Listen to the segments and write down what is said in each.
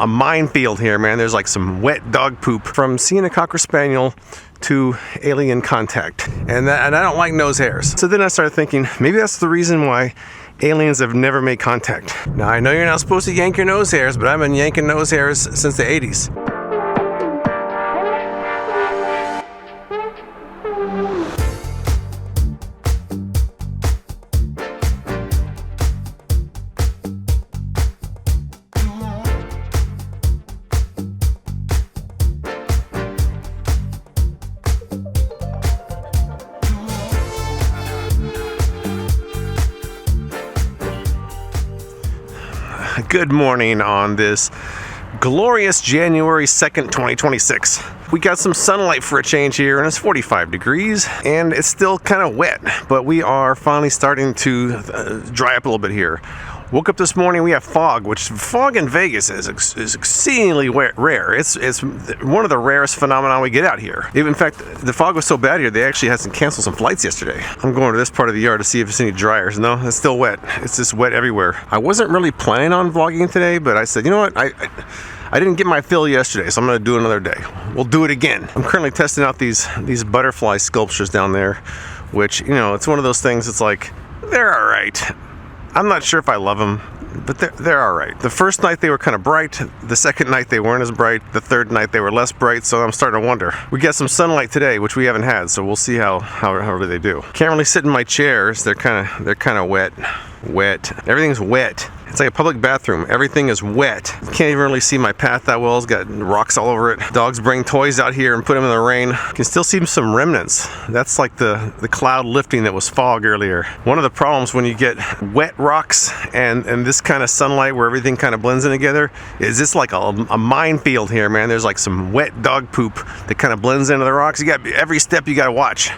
a minefield here, man. There's like some wet dog poop from seeing a Cocker Spaniel to alien contact. And I don't like nose hairs. So then I started thinking, maybe that's the reason why aliens have never made contact. Now, I know you're not supposed to yank your nose hairs, but I've been yanking nose hairs since the 80s. Good morning on this glorious January 2nd, 2026. We got some sunlight for a change here, and it's 45 degrees, and it's still kind of wet, but we are finally starting to dry up a little bit here. Woke up this morning, we have fog, which fog in Vegas is exceedingly rare. It's one of the rarest phenomena we get out here. In fact, the fog was so bad here, they actually had to cancel some flights yesterday. I'm going to this part of the yard to see if there's any dryers. No, it's still wet. It's just wet everywhere. I wasn't really planning on vlogging today, but I said, you know what, I didn't get my fill yesterday, so I'm going to do it another day. We'll do it again. I'm currently testing out these butterfly sculptures down there, which, you know, it's one of those things, it's like, they're all right. I'm not sure if I love them, but they're all right. The first night they were kind of bright. The second night they weren't as bright. The third night they were less bright, so I'm starting to wonder. We got some sunlight today, which we haven't had, so we'll see how do they do. Can't really sit in my chairs. They're kind of wet. Everything's wet. It's like a public bathroom. Everything is wet. Can't even really see my path that well. It's got rocks all over it. Dogs bring toys out here and put them in the rain. You can still see some remnants. That's like the cloud lifting that was fog earlier. One of the problems when you get wet rocks and this kind of sunlight where everything kind of blends in together is it's like a minefield here, man. There's like some wet dog poop that kind of blends into the rocks. You got every step you got to watch,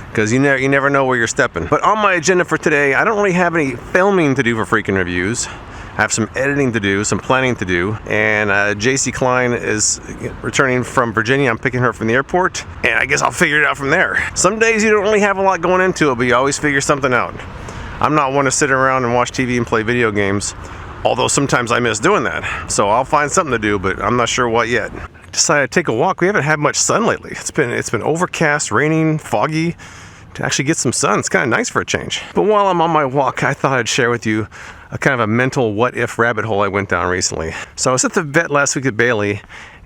because you never know where you're stepping. But on my agenda for today, I don't really have any filming to do for Freaking Reviews. I have some editing to do, some planning to do, and JC Klein is returning from Virginia. I'm picking her up from the airport, and I guess I'll figure it out from there. Some days you don't really have a lot going into it, but you always figure something out. I'm not one to sit around and watch TV and play video games, although sometimes I miss doing that. So I'll find something to do, but I'm not sure what yet. Decided to take a walk. We haven't had much sun lately. It's been overcast, raining, foggy. To actually get some sun, it's kind of nice for a change. But while I'm on my walk, I thought I'd share with you a kind of a mental what-if rabbit hole I went down recently. So I was at the vet last week at Bailey,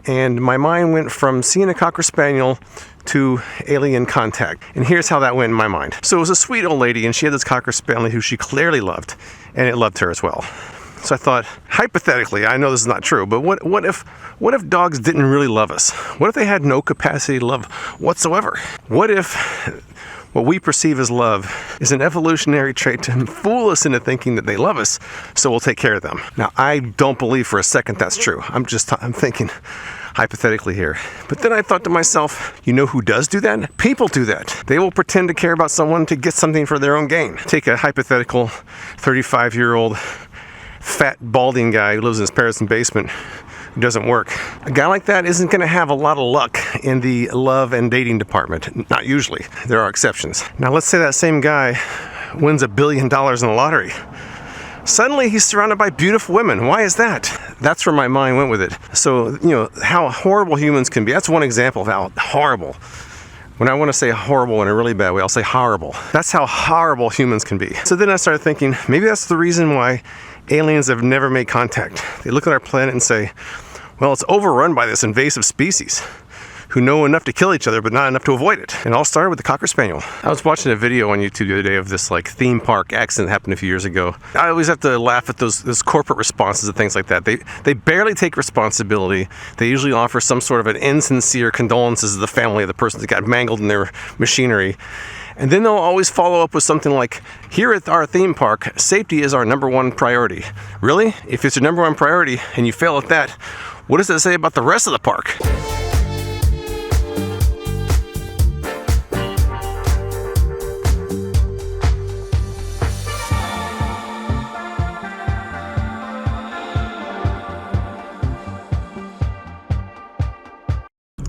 and my mind went from seeing a Cocker Spaniel to alien contact. And here's how that went in my mind. So it was a sweet old lady, and she had this Cocker Spaniel who she clearly loved, and it loved her as well. So I thought, hypothetically, I know this is not true, but what if dogs didn't really love us? What if they had no capacity to love whatsoever? What if what we perceive as love is an evolutionary trait to fool us into thinking that they love us, so we'll take care of them? Now, I don't believe for a second that's true. I'm thinking hypothetically here. But then I thought to myself, you know who does do that? People do that. They will pretend to care about someone to get something for their own gain. Take a hypothetical 35-year-old fat balding guy who lives in his parents' basement. It doesn't work. A guy like that isn't going to have a lot of luck in the love and dating department. Not usually. There are exceptions. Now let's say that same guy wins $1 billion in the lottery. Suddenly he's surrounded by beautiful women. Why is that? That's where my mind went with it. So, you know, how horrible humans can be. That's one example of how horrible. When I want to say horrible in a really bad way, I'll say horrible. That's how horrible humans can be. So then I started thinking, maybe that's the reason why aliens have never made contact. They look at our planet and say, well, it's overrun by this invasive species who know enough to kill each other, but not enough to avoid it. And it all started with the Cocker Spaniel. I was watching a video on YouTube the other day of this like theme park accident that happened a few years ago. I always have to laugh at those corporate responses and things like that. They barely take responsibility. They usually offer some sort of an insincere condolences to the family of the person that got mangled in their machinery. And then they'll always follow up with something like, here at our theme park, safety is our #1 priority. Really? If it's your #1 priority and you fail at that, what does that say about the rest of the park?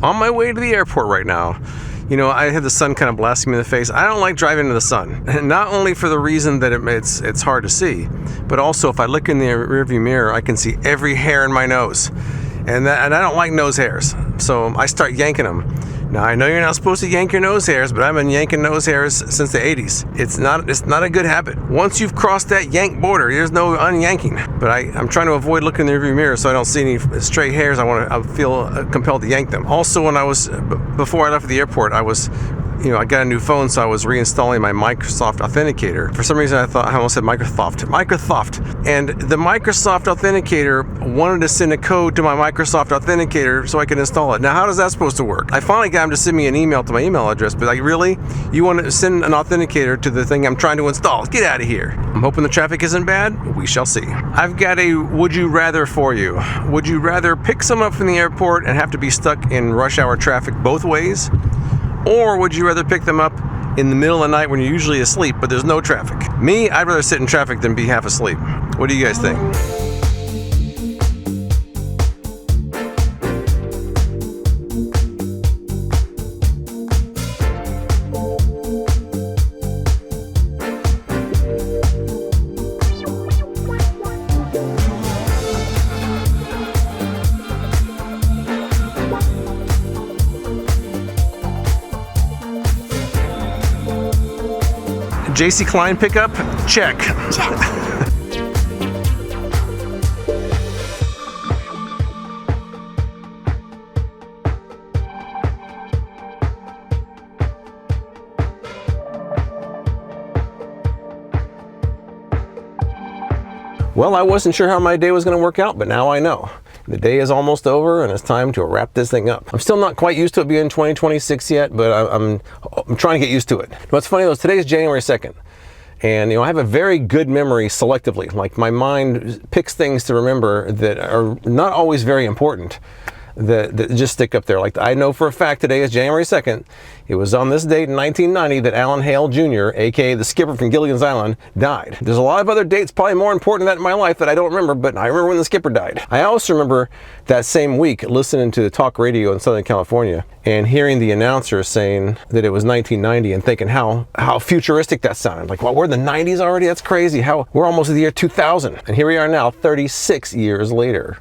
On my way to the airport right now. You know, I had the sun kind of blasting me in the face. I don't like driving in the sun. And not only for the reason that it's hard to see, but also if I look in the rearview mirror, I can see every hair in my nose. and I don't like nose hairs, so I start yanking them. Now I know you're not supposed to yank your nose hairs, but I've been yanking nose hairs since the 80s. It's not a good habit. Once you've crossed that yank border, there's no unyanking. But I'm trying to avoid looking in the rearview mirror so I don't see any stray hairs. I feel compelled to yank them. Also, when before I left the airport, I got a new phone, so I was reinstalling my Microsoft Authenticator. For some reason, I almost said Microsoft. And the Microsoft Authenticator wanted to send a code to my Microsoft Authenticator so I could install it. Now, how does that supposed to work? I finally got him to send me an email to my email address, but like, really? You want to send an authenticator to the thing I'm trying to install? Get out of here. I'm hoping the traffic isn't bad. We shall see. I've got a would you rather for you. Would you rather pick someone up from the airport and have to be stuck in rush hour traffic both ways? Or would you rather pick them up in the middle of the night when you're usually asleep, but there's no traffic? Me, I'd rather sit in traffic than be half asleep. What do you guys think? JC Klein pickup? Check. Well, I wasn't sure how my day was going to work out, but now I know. The day is almost over and it's time to wrap this thing up. I'm still not quite used to it being 2026 yet, but I'm trying to get used to it. What's funny though is today is January 2nd. And I have a very good memory selectively. Like my mind picks things to remember that are not always very important, that just stick up there. Like I know for a fact today is January 2nd. It was on this date in 1990 that Alan Hale Jr., aka the skipper from Gilligan's Island, died. There's a lot of other dates probably more important than that in my life that I don't remember, but I remember when the skipper died. I also remember that same week listening to the talk radio in Southern California and hearing the announcer saying that it was 1990 and thinking how futuristic that sounded. Like, well, we're in the 90s already? That's crazy. We're almost at the year 2000. And here we are now, 36 years later.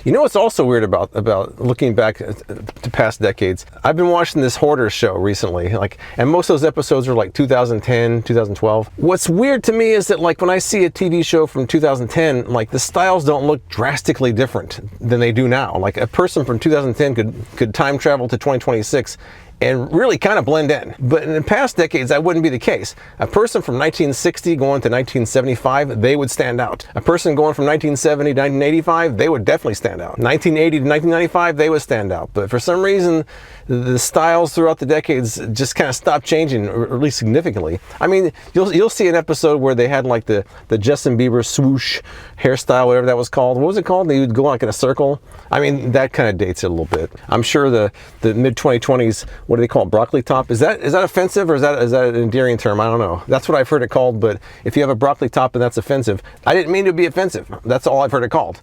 You know what's also weird about looking back to past decades? I've been watching this Hoarders show recently, and most of those episodes are like 2010, 2012. What's weird to me is that when I see a TV show from 2010, the styles don't look drastically different than they do now. Like a person from 2010 could time travel to 2026 and really kind of blend in. But in the past decades, that wouldn't be the case. A person from 1960 going to 1975, they would stand out. A person going from 1970 to 1985, they would definitely stand out. 1980 to 1995, they would stand out. But for some reason, the styles throughout the decades just kind of stopped changing, or at least significantly. I mean, you'll see an episode where they had the Justin Bieber swoosh hairstyle, whatever that was called. What was it called? They would go in a circle. I mean, that kind of dates it a little bit. I'm sure the mid-2020s, what do they call it, broccoli top? Is that offensive, or is that an endearing term? I don't know. That's what I've heard it called, but if you have a broccoli top and that's offensive, I didn't mean to be offensive. That's all I've heard it called.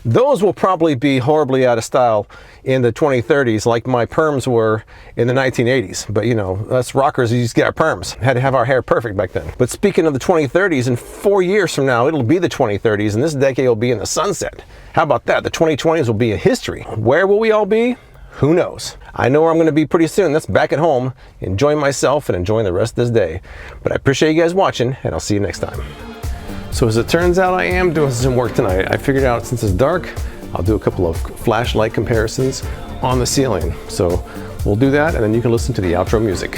Those will probably be horribly out of style in the 2030s, like my perms were in the 1980s. But us rockers, we used to get our perms. Had to have our hair perfect back then. But speaking of the 2030s, in 4 years from now, it'll be the 2030s, and this decade will be in the sunset. How about that? The 2020s will be a history. Where will we all be? Who knows? I know where I'm going to be pretty soon. That's back at home, enjoying myself and enjoying the rest of this day. But I appreciate you guys watching, and I'll see you next time. So as it turns out, I am doing some work tonight. I figured out since it's dark, I'll do a couple of flashlight comparisons on the ceiling. So we'll do that, and then you can listen to the outro music.